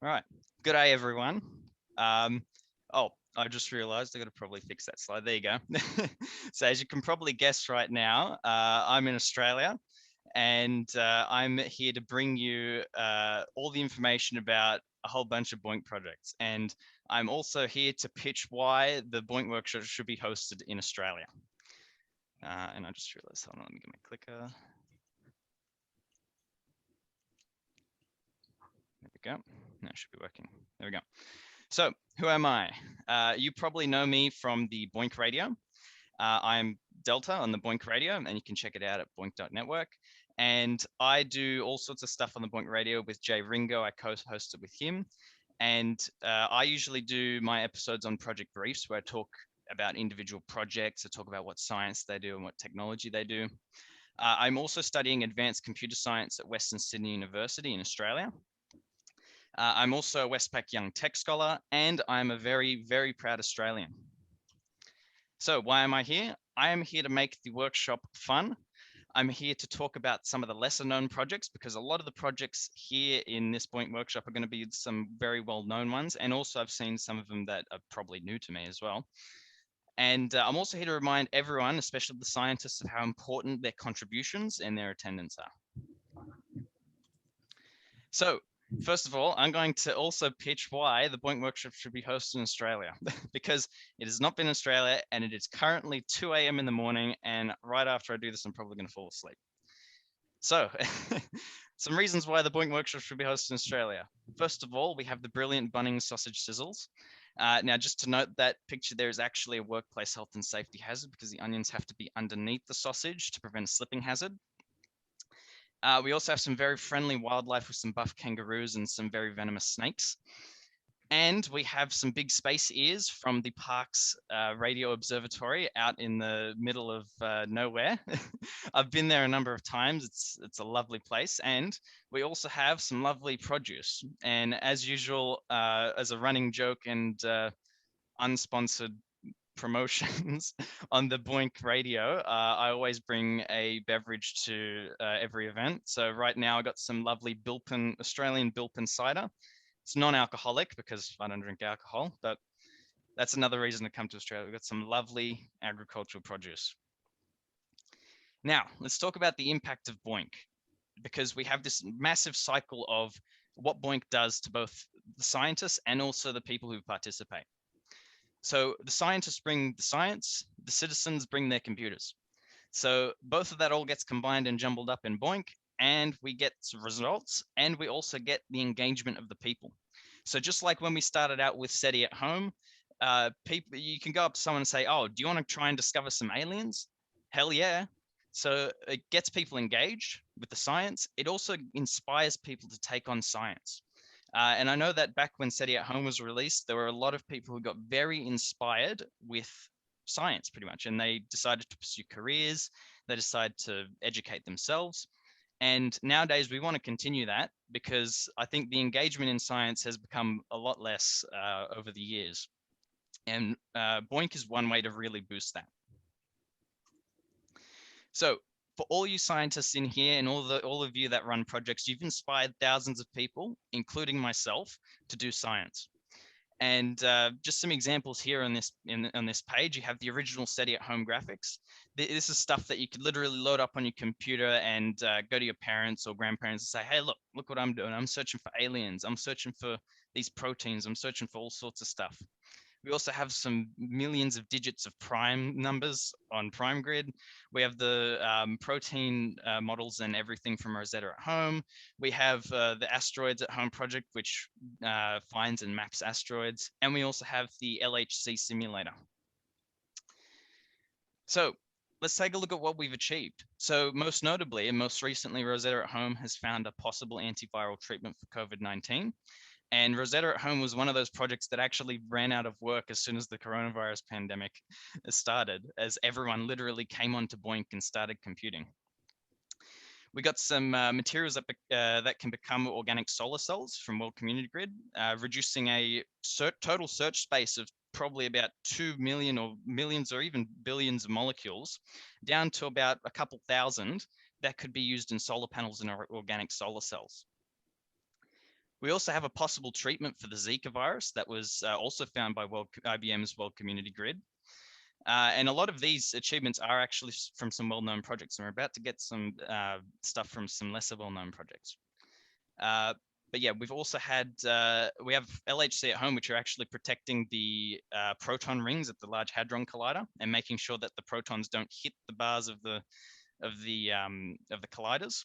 All right. Good day, everyone. Oh, I just realized I got to probably fix that slide. There you go. So as you can probably guess right now, I'm in Australia and I'm here to bring you all the information about a whole bunch of BOINC projects. And I'm also here to pitch why the BOINC workshop should be hosted in Australia. And I just realized, hold on, let me get my clicker. There we go. No, it should be working. There we go. So who am I? You probably know me from the BOINC radio. I'm Delta on the BOINC radio, and you can check it out at boinc.network. And I do all sorts of stuff on the BOINC radio with Jay Ringo. I co-host it with him. And I usually do my episodes on project briefs where I talk about individual projects. I talk about what science they do and what technology they do. I'm also studying advanced computer science at Western Sydney University in Australia. I'm also a Westpac Young Tech Scholar, and I'm a very, very proud Australian. So why am I here? I am here to make the workshop fun. I'm here to talk about some of the lesser known projects because a lot of the projects here in this BOINC workshop are going to be some very well known ones. And also I've seen some of them that are probably new to me as well. And I'm also here to remind everyone, especially the scientists, of how important their contributions and their attendance are. So first of all, I'm going to also pitch why the BOINC workshop should be hosted in Australia, because it has not been in Australia and it is currently 2 a.m. in the morning. And right after I do this, I'm probably going to fall asleep. So some reasons why the BOINC workshop should be hosted in Australia. First of all, we have the brilliant Bunnings sausage sizzles. Now, just to note, that picture there is actually a workplace health and safety hazard because the onions have to be underneath the sausage to prevent a slipping hazard. We also have some very friendly wildlife with some buff kangaroos and some very venomous snakes. And we have some big space ears from the park's radio observatory out in the middle of nowhere. I've been there a number of times. It's a lovely place. And we also have some lovely produce. And as usual, as a running joke and unsponsored promotions on the BOINC radio, I always bring a beverage to every event. So right now I got some lovely Australian Bilpin cider. It's non-alcoholic because I don't drink alcohol, but that's another reason to come to Australia. We've got some lovely agricultural produce. Now, let's talk about the impact of BOINC, because we have this massive cycle of what BOINC does to both the scientists and also the people who participate. So the scientists bring the science, the citizens bring their computers. So both of that all gets combined and jumbled up in BOINC, and we get results, and we also get the engagement of the people. So just like when we started out with SETI at home, people, you can go up to someone and say, oh, do you want to try and discover some aliens? Hell yeah. So it gets people engaged with the science. It also inspires people to take on science. And I know that back when SETI at Home was released, there were a lot of people who got very inspired with science pretty much, and they decided to pursue careers, they decided to educate themselves. And nowadays we want to continue that because I think the engagement in science has become a lot less over the years. And BOINC is one way to really boost that. So for all you scientists in here and all of you that run projects, you've inspired thousands of people, including myself, to do science. And just some examples here on this page, you have the original SETI at Home graphics. This is stuff that you could literally load up on your computer and go to your parents or grandparents and say, hey, look what I'm doing. I'm searching for aliens. I'm searching for these proteins. I'm searching for all sorts of stuff. We also have some millions of digits of prime numbers on Prime Grid. We have the protein models and everything from Rosetta at Home. We have the Asteroids at Home project, which finds and maps asteroids. And we also have the LHC simulator. So let's take a look at what we've achieved. So most notably and most recently, Rosetta at Home has found a possible antiviral treatment for COVID-19. And Rosetta at Home was one of those projects that actually ran out of work as soon as the coronavirus pandemic started, as everyone literally came onto BOINC and started computing. We got some materials that can become organic solar cells from World Community Grid, reducing a total search space of probably about 2 million or millions or even billions of molecules down to about a couple thousand that could be used in solar panels and organic solar cells. We also have a possible treatment for the Zika virus that was also found by IBM's World Community Grid. And a lot of these achievements are actually from some well-known projects, and we're about to get some stuff from some lesser well-known projects. But yeah, we've also had, we have LHC at home, which are actually protecting the proton rings at the Large Hadron Collider and making sure that the protons don't hit the bars of the colliders.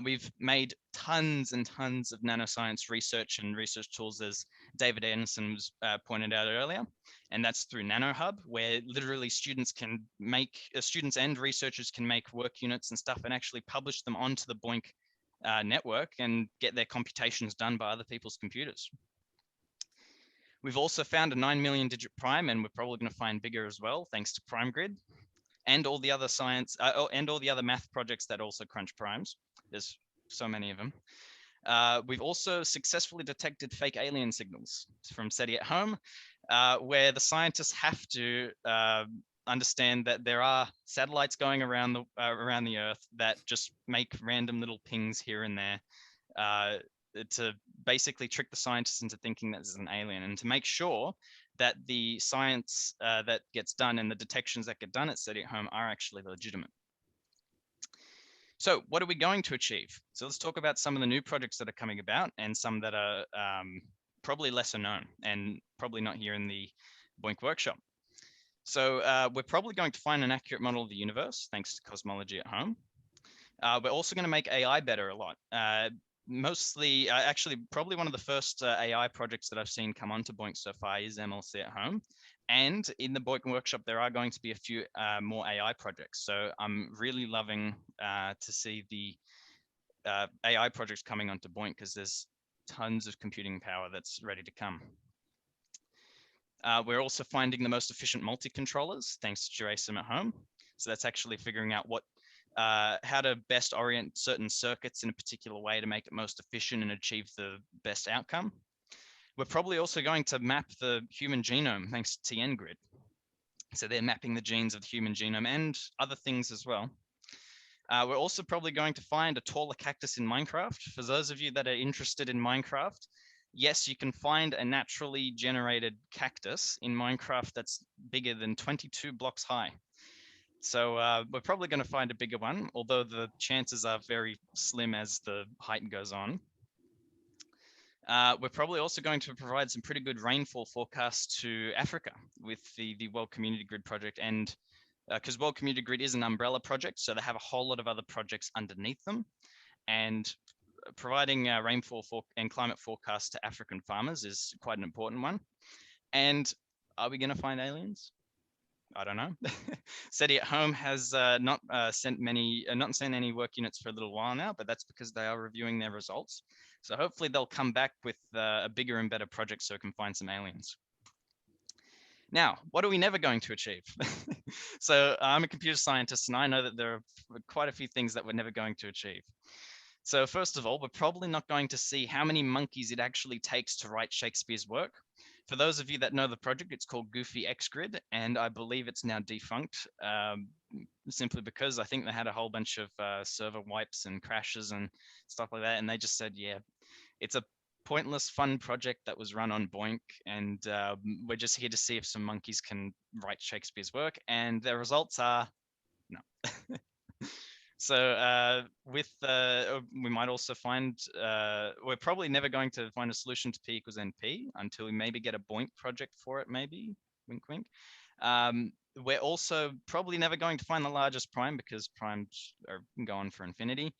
We've made tons and tons of nanoscience research and research tools, as David Anderson was pointed out earlier, and that's through NanoHub, where literally students and researchers can make work units and stuff and actually publish them onto the BOINC network and get their computations done by other people's computers. We've also found a 9 million digit prime, and we're probably going to find bigger as well, thanks to PrimeGrid and all the other science and all the other math projects that also crunch primes. There's so many of them. We've also successfully detected fake alien signals from SETI at home, where the scientists have to understand that there are satellites going around the Earth that just make random little pings here and there to basically trick the scientists into thinking that this is an alien, and to make sure that the science that gets done and the detections that get done at SETI at home are actually legitimate. So what are we going to achieve? So let's talk about some of the new projects that are coming about and some that are probably lesser known and probably not here in the BOINC workshop. So we're probably going to find an accurate model of the universe thanks to cosmology at home. We're also going to make AI better a lot. Mostly, actually, probably one of the first AI projects that I've seen come onto BOINC so far is MLC at home. And in the BOINC workshop, there are going to be a few more AI projects. So I'm really loving to see the AI projects coming onto BOINC, because there's tons of computing power that's ready to come. We're also finding the most efficient multi-controllers thanks to Gerasim at home. So that's actually figuring out how to best orient certain circuits in a particular way to make it most efficient and achieve the best outcome. We're probably also going to map the human genome thanks to TNGrid. So they're mapping the genes of the human genome and other things as well. We're also probably going to find a taller cactus in Minecraft. For those of you that are interested in Minecraft, yes, you can find a naturally generated cactus in Minecraft that's bigger than 22 blocks high. So we're probably going to find a bigger one, although the chances are very slim as the height goes on. We're probably also going to provide some pretty good rainfall forecasts to Africa with the World Community Grid project, and because World Community Grid is an umbrella project, so they have a whole lot of other projects underneath them, and providing rainfall and climate forecasts to African farmers is quite an important one. And are we going to find aliens? I don't know. SETI at home has not sent any work units for a little while now, but that's because they are reviewing their results. So hopefully they'll come back with a bigger and better project so we can find some aliens. Now, what are we never going to achieve? So I'm a computer scientist, and I know that there are quite a few things that we're never going to achieve. So first of all, we're probably not going to see how many monkeys it actually takes to write Shakespeare's work. For those of you that know the project, it's called Goofy XGrid, and I believe it's now defunct, simply because I think they had a whole bunch of server wipes and crashes and stuff like that, and they just said, yeah, it's a pointless fun project that was run on BOINC, and we're just here to see if some monkeys can write Shakespeare's work, and the results are no. So we might also find, we're probably never going to find a solution to P equals NP until we maybe get a BOINC project for it, maybe, wink, wink. We're also probably never going to find the largest prime, because primes are going for infinity.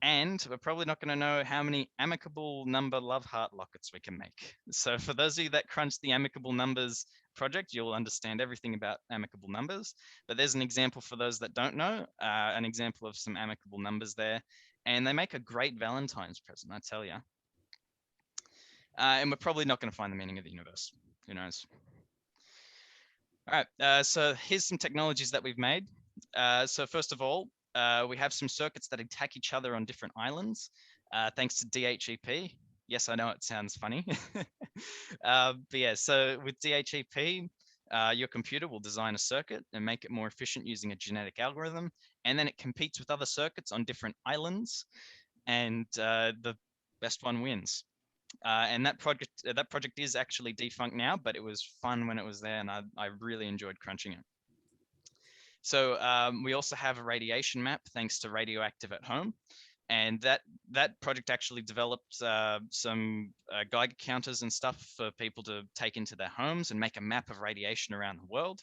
And we're probably not going to know how many amicable number love heart lockets we can make. So for those of you that crunch the amicable numbers project, you'll understand everything about amicable numbers. But there's an example for those that don't know, an example of some amicable numbers there. And they make a great Valentine's present, I tell you. And we're probably not going to find the meaning of the universe. Who knows? All right, so here's some technologies that we've made. So first of all, we have some circuits that attack each other on different islands, thanks to DHEP. Yes, I know it sounds funny. But yeah, so with DHEP, your computer will design a circuit and make it more efficient using a genetic algorithm, and then it competes with other circuits on different islands. And best one wins. And that project is actually defunct now, but it was fun when it was there, and I really enjoyed crunching it. So we also have a radiation map thanks to Radioactive at Home. And that project actually developed some Geiger counters and stuff for people to take into their homes and make a map of radiation around the world.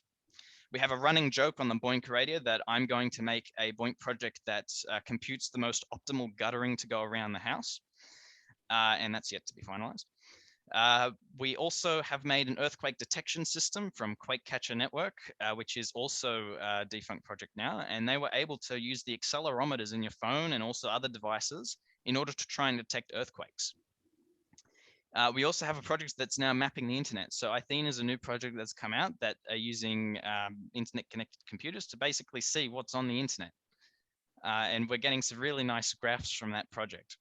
We have a running joke on the BOINC radio that I'm going to make a BOINC project that computes the most optimal guttering to go around the house. And that's yet to be finalized. We also have made an earthquake detection system from QuakeCatcher Network, which is also a defunct project now. And they were able to use the accelerometers in your phone and also other devices in order to try and detect earthquakes. We also have a project that's now mapping the internet. So Athena is a new project that's come out that are using internet connected computers to basically see what's on the internet. And we're getting some really nice graphs from that project.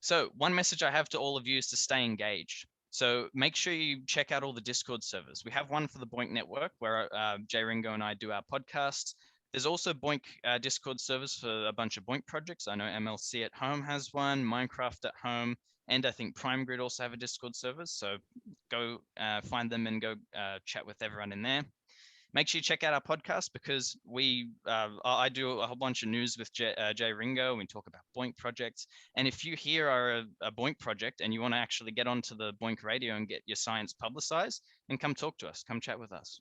So one message I have to all of you is to stay engaged. So make sure you check out all the Discord servers. We have one for the BOINC network where Jay Ringo and I do our podcasts. There's also BOINC Discord servers for a bunch of BOINC projects. I know MLC at Home has one, Minecraft at Home, and I think Prime Grid also have a Discord server. So go find them and go chat with everyone in there. Make sure you check out our podcast because I do a whole bunch of news with Jay Ringo. We talk about BOINC projects. And if you here are a BOINC project and you want to actually get onto the BOINC radio and get your science publicized, then come talk to us, come chat with us.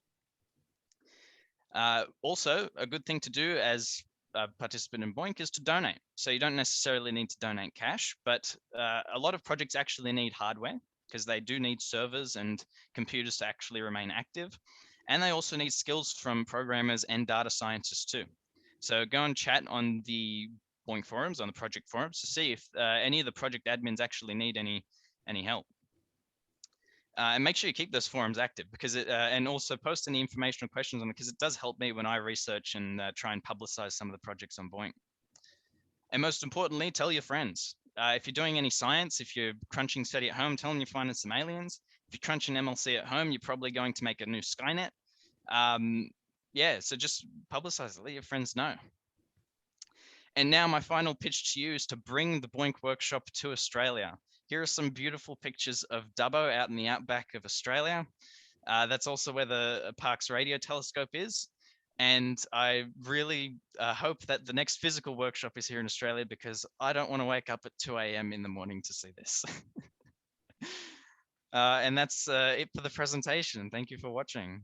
Also, a good thing to do as a participant in BOINC is to donate. So you don't necessarily need to donate cash, but a lot of projects actually need hardware because they do need servers and computers to actually remain active. And they also need skills from programmers and data scientists too. So go and chat on the BOINC forums, on the project forums, to see if any of the project admins actually need any help. And make sure you keep those forums active because and also post any informational questions on it because it does help me when I research and try and publicize some of the projects on BOINC. And most importantly, tell your friends. If you're doing any science, if you're crunching SETI at home, tell them you're finding some aliens. If you're crunching MLC at home, you're probably going to make a new Skynet. Yeah, so just publicize it, let your friends know. And now my final pitch to you is to bring the BOINC workshop to Australia. Here are some beautiful pictures of Dubbo out in the outback of Australia. That's also where the Parkes Radio Telescope is. And I really hope that the next physical workshop is here in Australia because I don't want to wake up at 2 a.m. in the morning to see this. And that's it for the presentation. Thank you for watching.